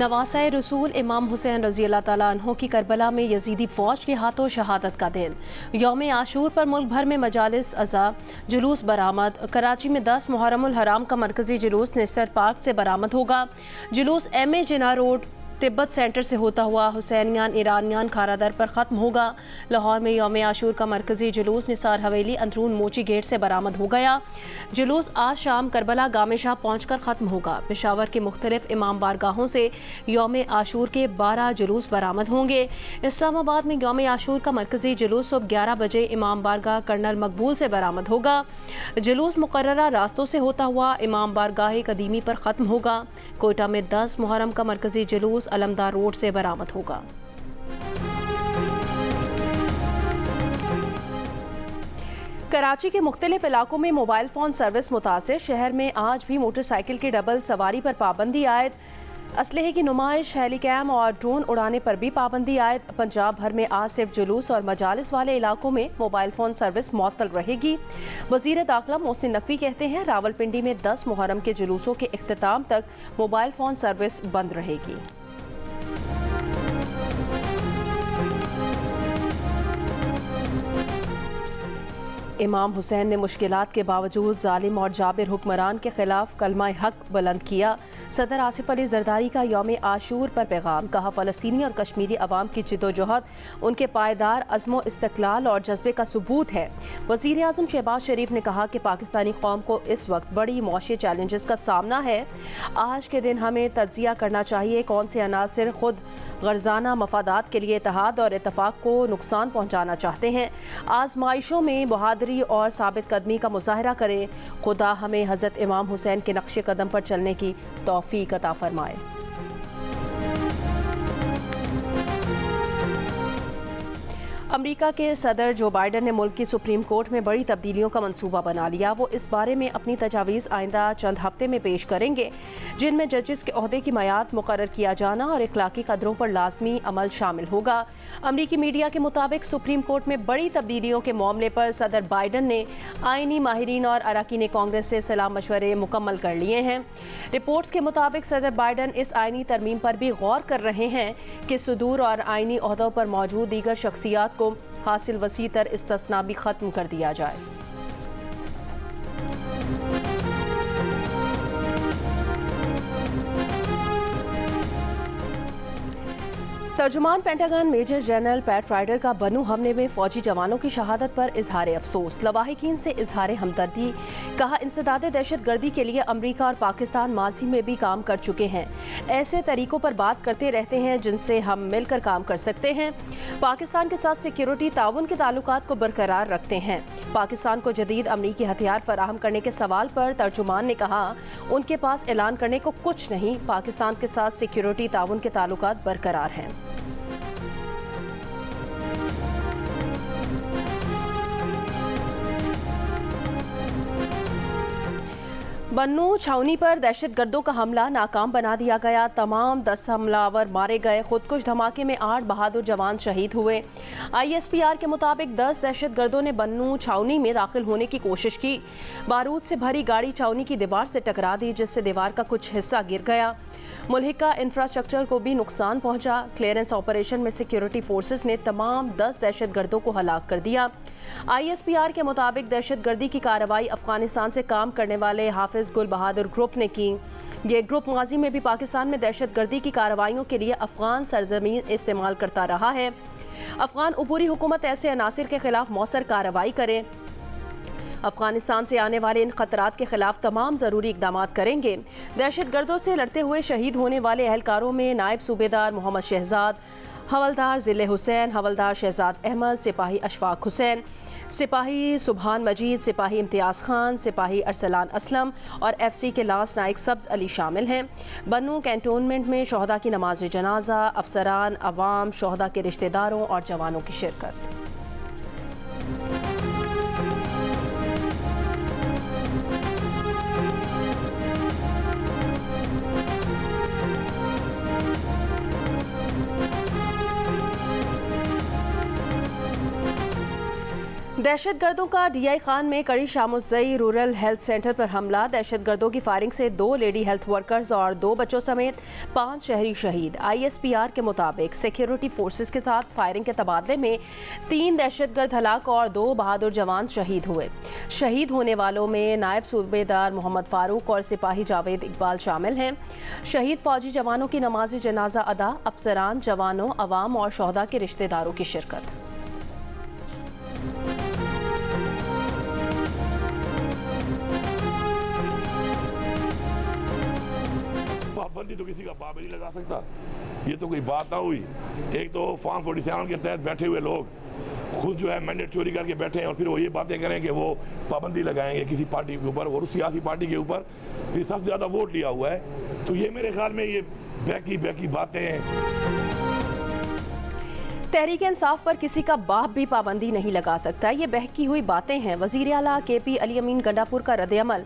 नवासा रसूल इमाम हुसैन रज़ी अल्लाह ताला अन्हो की करबला में यजीदी फ़ौज के हाथों शहादत का दिन। यौम आशूर पर मुल्क भर में मजालिस अज़ा जुलूस बरामद। कराची में 10 मुहर्रमुल हराम का मरकजी जुलूस नेस्टर पार्क से बरामद होगा। जुलूस MA जिना रोड तिब्बत सेंटर से होता हुआ हुसैनियान ईरानियान खारादर पर ख़त्म होगा। लाहौर में यौम आशूर का मरकजी जुलूस निसार हवेली अंदरून मोची गेट से बरामद हो गया। जुलूस आज शाम करबला गामेशाह पहुँच कर ख़त्म होगा। पेशावर के मुख्तलिफ इमाम बारगाहों से यौम आशूर के 12 जुलूस बरामद होंगे। इस्लामाबाद में यौम आशूर का मरकजी जुलूस सुबह 11 बजे इमाम बारगाह कर्नल मकबूल से बरामद होगा। जुलूस मुकर्ररा रास्तों से होता हुआ इमाम बारगाह कदीमी पर ख़त्म होगा। कोयटा में 10 मुहर्रम का मरकजी जुलूस अलमदार रोड से बरामद होगा। कराची के मुख्तलिफ इलाकों में मोबाइल फ़ोन सर्विस मुतासिर। शहर में आज भी मोटरसाइकिल की डबल सवारी पर पाबंदी आयद। असलहे की नुमाइश, हेलीकैम और ड्रोन उड़ाने पर भी पाबंदी आयद। पंजाब भर में आज सिर्फ जुलूस और मजालिस वाले इलाकों में मोबाइल फ़ोन सर्विस मुअत्तल रहेगी। वज़ीर दाखिला मोहसिन नकवी कहते हैं रावलपिंडी में 10 मुहर्रम के जुलूसों के इख्तिताम तक मोबाइल फ़ोन सर्विस बंद रहेगी। इमाम हुसैन ने मुश्किलात के बावजूद जालिम और जाबिर हुक्मरान के खिलाफ कलमा हक बुलंद किया। सदर आसिफ अली जरदारी का यौम आशूर पर पैगाम। कहा फ़लस्तीनी और कश्मीरी अवाम की जिद्दोजहद उनके पायदार अज़्म इस्तक़लाल और जज्बे का सबूत है। वज़ीर आज़म शहबाज शरीफ ने कहा कि पाकिस्तानी कौम को इस वक्त बड़ी मौशी चैलेंजेस का सामना है। आज के दिन हमें तज्जिया करना चाहिए कौन से अनासिर खुद गर्जाना मफादात के लिए इत्तेहाद और इत्तफाक को नुकसान पहुँचाना चाहते हैं। आजमाइशों में बहादुरी और साबित कदमी का मुजाहरा करें। खुदा हमें हज़रत इमाम हुसैन के नक्शे कदम पर चलने की तौफीक अता फरमाए। अमेरिका के सदर जो बाइडन ने मुल्क की सुप्रीम कोर्ट में बड़ी तब्दीलियों का मंसूबा बना लिया। वो इस बारे में अपनी तजावीज़ आइंदा चंद हफ्ते में पेश करेंगे, जिनमें जजेस के ओहदे की मयाद मुकर्रर किया जाना और इखलाकी कदरों पर लाजमी अमल शामिल होगा। अमरीकी मीडिया के मुताबिक सुप्रीम कोर्ट में बड़ी तब्दीलियों के मामले पर सदर बाइडन ने आइनी माहिरीन और अरकान कांग्रेस से सलाह मशवरे मुकम्मल कर लिए हैं। रिपोर्ट्स के मुताबिक सदर बाइडन इस आइनी तरमीम पर भी गौर कर रहे हैं कि सुदूर और आइनी ओहदों पर मौजूद दीगर शख्सियात को हासिल वसी तर इस्तिस्ना भी खत्म कर दिया जाए। तर्जुमान Pentagon major general Pat Ryder का बनू हमले में फौजी जवानों की शहादत पर इजहार अफसोस। लवाहिकीन से इजहार हमदर्दी। कहा इंसदाद दहशत गर्दी के लिए अमरीका और पाकिस्तान माजी में भी काम कर चुके हैं। ऐसे तरीकों पर बात करते रहते हैं जिनसे हम मिलकर काम कर सकते हैं। पाकिस्तान के साथ सिक्योरिटी ताउन के ताल्लुकात को बरकरार रखते हैं। पाकिस्तान को जदीद अमरीकी हथियार फराहम करने के सवाल पर तर्जुमान ने कहा उनके पास ऐलान करने को कुछ नहीं। पाकिस्तान के साथ सिक्योरिटी ताउन के ताल्लुकात बरकरार हैं। बन्नू छावनी पर दहशतगर्दों का हमला नाकाम बना दिया गया। तमाम 10 हमलावर मारे गए। खुदकुश धमाके में 8 बहादुर जवान शहीद हुए। ISPR के मुताबिक 10 दहशतगर्दों ने बन्नू छावनी में दाखिल होने की कोशिश की। बारूद से भरी गाड़ी छावनी की दीवार से टकरा दी, जिससे दीवार का कुछ हिस्सा गिर गया। मुल्हिका इंफ्रास्ट्रक्चर को भी नुकसान पहुंचा। क्लियरेंस ऑपरेशन में सिक्योरिटी फोर्सेस ने तमाम 10 दहशतगर्दों को हलाक कर दिया। ISPR के मुताबिक दहशतगर्दी की कार्रवाई अफगानिस्तान से काम करने वाले हाफिज गुल बहादुर ग्रुप ने की। ये ग्रुप माजी में भी पाकिस्तान में दहशतगर्दी की कार्रवाइयों के लिए अफगान सरजमीन इस्तेमाल करता रहा है। अफगान उबूरी हुकूमत ऐसे अनासिर के खिलाफ मौसर कार्रवाई करे। अफगानिस्तान से आने वाले इन खतरात के खिलाफ तमाम ज़रूरी इकदाम करेंगे। दहशतगर्दों से लड़ते हुए शहीद होने वाले एहलकारों में नायब सूबेदार मोहम्मद शहजाद, हवलदार ज़िले हुसैन, हवलदार शहजाद अहमद, सिपाही अशफाक हुसैन, सिपाही सुबहान मजीद, सिपाही इम्तियाज़ खान, सिपाही अरसलान असलम और FC के लांस नाइक सब्ज़ अली शामिल हैं। बन्नू कैंटोनमेंट में शोहदा की नमाज जनाजा, अफसरान, अवाम, शोहदा के रिश्तेदारों और जवानों की शिरकत। दहशतगर्दों का डीआई खान में कड़ी शामुज़ई रूरल हेल्थ सेंटर पर हमला। दहशतगर्दों की फायरिंग से 2 लेडी हेल्थ वर्कर्स और 2 बच्चों समेत 5 शहरी शहीद। ISPR के मुताबिक सिक्योरिटी फोर्सेस के साथ फायरिंग के तबादले में 3 दहशतगर्द हलाक और 2 बहादुर जवान शहीद हुए। शहीद होने वालों में नायब सूबेदार मोहम्मद फारूक और सिपाही जावेद इकबाल शामिल हैं। शहीद फौजी जवानों की नमाज जनाजा अदा, अफसरान, जवानों, अवाम और शोहदा के रिश्तेदारों की शिरकत। पाबंदी तो किसी का पाप नहीं लगा सकता, ये तो कोई बात ना हुई। एक तो फॉर्म 47 के तहत बैठे हुए लोग खुद जो है मैंडेट चोरी करके बैठे हैं और फिर वो ये बातें करें कि वो पाबंदी लगाएंगे किसी पार्टी के ऊपर और उस सियासी पार्टी के ऊपर फिर सबसे ज़्यादा वोट लिया हुआ है। तो ये मेरे ख्याल में ये बहकी बातें हैं। तहरीक इंसाफ पर किसी का बाप भी पाबंदी नहीं लगा सकता, ये बहकी हुई बातें हैं। वज़ीर आला KP अली अमीन गंडापुर का रद्द-ए-अमल,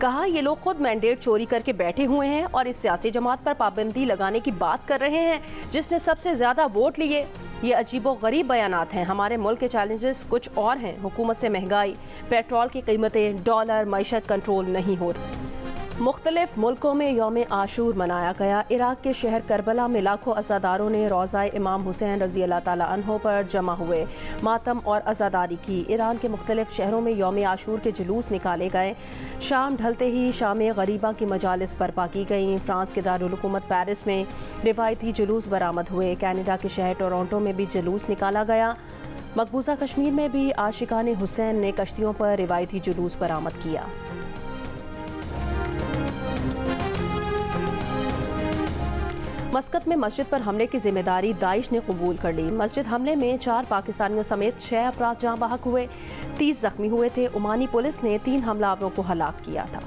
कहा ये लोग खुद मैंडेट चोरी करके बैठे हुए हैं और इस सियासी जमात पर पाबंदी लगाने की बात कर रहे हैं जिसने सबसे ज़्यादा वोट लिए। ये अजीबोगरीब बयानात हैं। हमारे मुल्क के चैलेंजेस कुछ और हैं। हुकूमत से महंगाई, पेट्रोल की कीमतें, डॉलर, मईशत कंट्रोल नहीं हो रही। मुख्तलिफ मुल्कों में यौम आशूर मनाया गया। इराक के शहर करबला में लाखों अज़ादारों ने रोज़ाए इमाम हुसैन रज़ी अल्लाह ताला अन्हो पर जमा हुए, मातम और अज़ादारी की। ईरान के मुख्तलिफ शहरों में यौम आशूर के जुलूस निकाले गए। शाम ढलते ही शाम गरीबा की मजालिस बर्पा की गईं। फ्रांस के दारुल हुकूमत पेरिस में रिवायती जुलूस बरामद हुए। कनाडा के शहर टोरंटो में भी जुलूस निकाला गया। मकबूजा कश्मीर में भी आशिकाने हुसैन ने कश्तियों पर रिवायती जुलूस बरामद किया। मस्कत में मस्जिद पर हमले की जिम्मेदारी दाइश ने कबूल कर ली। मस्जिद हमले में 4 पाकिस्तानियों समेत 6 अफराद जाँ बहक हुए, 30 जख्मी हुए थे। ओमानी पुलिस ने 3 हमलावरों को हलाक किया था।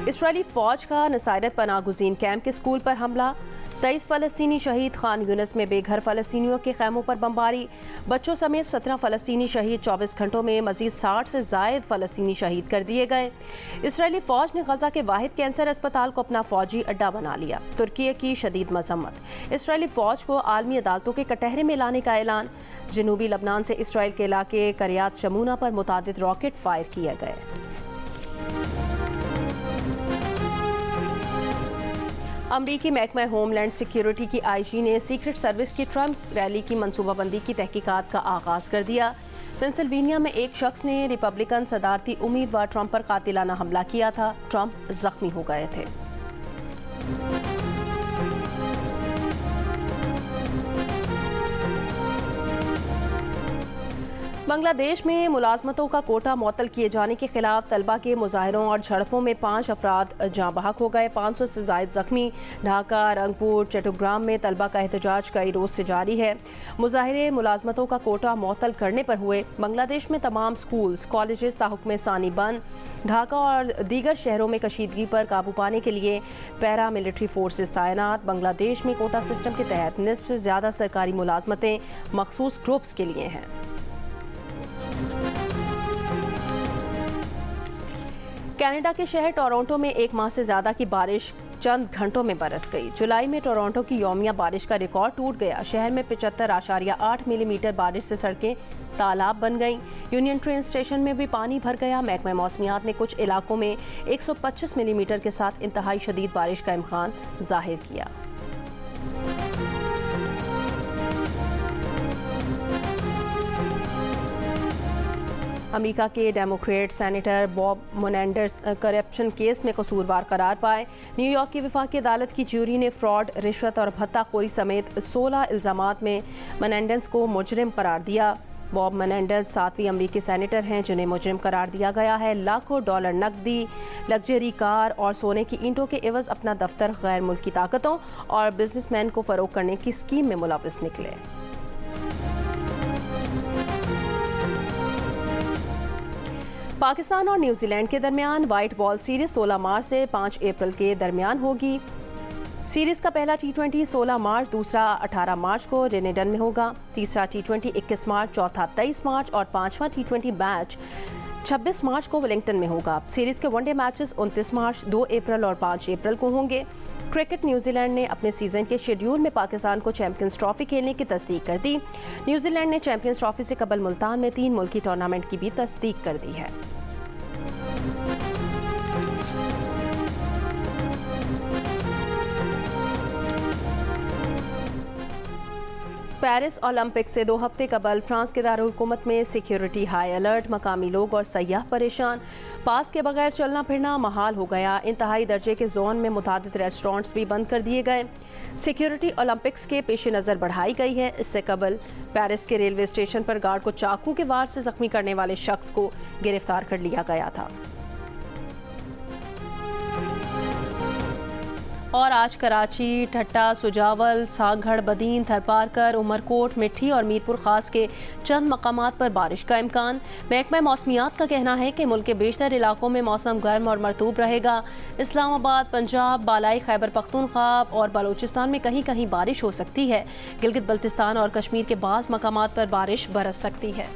इसराइली फौज का नसायरत पनाहगुज़ीन कैंप के स्कूल पर हमला, 23 फ़लस्तीनी शहीद। खान यूनिस में बेघर फ़लस्तीनियों के खैमों पर बमबारी, बच्चों समेत 17 फ़लस्तीनी शहीद। 24 घंटों में मज़ीद 60 से ज़ायद फ़लस्तीनी शहीद कर दिए गए। इसराइली फ़ौज ने गज़ा के वाहिद कैंसर अस्पताल को अपना फ़ौजी अड्डा बना लिया। तुर्की की शदीद मज़म्मत, इसराइली फ़ौज को आलमी अदालतों के कटहरे में लाने का ऐलान। जनूबी लबनान से इसराइल के इलाके करियात शमूना पर मुतादिद रॉकेट फायर किए गए। अमरीकी महकमा होमलैंड सिक्योरिटी की IG ने सीक्रेट सर्विस की ट्रंप रैली की मनसूबाबंदी की तहकीकात का आगाज़ कर दिया। पेंसिल्वेनिया में एक शख्स ने रिपब्लिकन सदारती उम्मीदवार ट्रंप पर कातिलाना हमला किया था। ट्रंप जख्मी हो गए थे। बांग्लादेश में मुलाजमतों का कोटा मुअत्तल किए जाने के खिलाफ तलबा के मुजाहरों और झड़पों में 5 अफराद जाँ बहक हो गए, 500 से ज़ायद जख्मी। ढाका, रंगपुर, चट्टग्राम में तलबा का एहतजाज कई रोज़ से जारी है। मुजाहिरे मुलाजमतों का कोटा मुअत्तल करने पर हुए। बांग्लादेश में तमाम स्कूल्स, कॉलेजेस ताहुक्म सानी बंद। ढाका और दीगर शहरों में कशीदगी पर काबू पाने के लिए पैरा मिलिट्री फोर्सेस तैनात। बांग्लादेश में कोटा सिस्टम के तहत निस्फ से ज़्यादा सरकारी मुलाजमतें मखसूस ग्रुप्स के लिए हैं। कनाडा के शहर टोरंटो में 1 माह से ज़्यादा की बारिश चंद घंटों में बरस गई। जुलाई में टोरंटो की यौमिया बारिश का रिकॉर्ड टूट गया। शहर में 75.8 मिलीमीटर बारिश से सड़कें तालाब बन गईं। यूनियन ट्रेन स्टेशन में भी पानी भर गया। महकमा मौसमियात ने कुछ इलाकों में 125 मिलीमीटर के साथ इंतहाई शदीद बारिश का इम्कान जाहिर किया। अमेरिका के Democrat senator Bob Menendez corruption case में कसूरवार करार पाए। न्यूयॉर्क की वफाकी अदालत की ज्यूरी ने फ्रॉड, रिश्वत और भत्ताखोरी समेत 16 इल्ज़ामात में मेनेंडेस को मुजरिम करार दिया। बॉब मेनेंडेस 7वीं अमेरिकी सेनेटर हैं जिन्हें मुजरिम करार दिया गया है। लाखों डॉलर नकदी, लग्जरी कार और सोने की ईंटों के एवज अपना दफ्तर गैर मुल्की ताकतों और बिजनेसमैन को फरोग करने की स्कीम में मुलविस निकले। पाकिस्तान और न्यूजीलैंड के दरमियान वाइट बॉल सीरीज 16 मार्च से 5 अप्रैल के दरमियान होगी। सीरीज का पहला T20 16 मार्च, दूसरा 18 मार्च को रेनेडन में होगा, तीसरा T20 21 मार्च, चौथा 23 मार्च और 5वां T20 मैच 26 मार्च को वेलिंगटन में होगा। सीरीज के वनडे मैचेस 29 मार्च, 2 अप्रैल और 5 अप्रैल को होंगे। क्रिकेट न्यूजीलैंड ने अपने सीजन के शेड्यूल में पाकिस्तान को चैंपियंस ट्रॉफी खेलने की तस्दीक कर दी। न्यूजीलैंड ने चैंपियंस ट्रॉफी से कबल मुल्तान में 3 मुल्की टूर्नामेंट की भी तस्दीक कर दी है। पेरिस ओलंपिक से 2 हफ्ते कबल फ्रांस के दारुल-हुकूमत में सिक्योरिटी हाई अलर्ट, मकामी लोग और सयाह परेशान। पास के बगैर चलना फिरना महाल हो गया। इंतहाई दर्जे के जोन में मुतादिद रेस्टोरेंट्स भी बंद कर दिए गए। सिक्योरिटी ओलंपिक्स के पेश नज़र बढ़ाई गई है। इससे कबल पेरिस के रेलवे स्टेशन पर गार्ड को चाकू के वार से जख्मी करने वाले शख्स को गिरफ्तार कर लिया गया था। और आज कराची, ठट्टा, सुजावल, सागढ़, बदीन, थरपारकर, उमरकोट, मिट्ठी और मीरपुर खास के चंद मकामात पर बारिश का इम्कान। महकमा मौसमियात का कहना है कि मुल्क के बेशतर इलाकों में मौसम गर्म और मरतूब रहेगा। इस्लामाबाद, पंजाब, बालाई खैबर पख्तूनख्वा और बलूचिस्तान में कहीं कहीं बारिश हो सकती है। गिलगित बल्तिस्तान और कश्मीर के बाज़ मकामात पर बारिश बरस सकती है।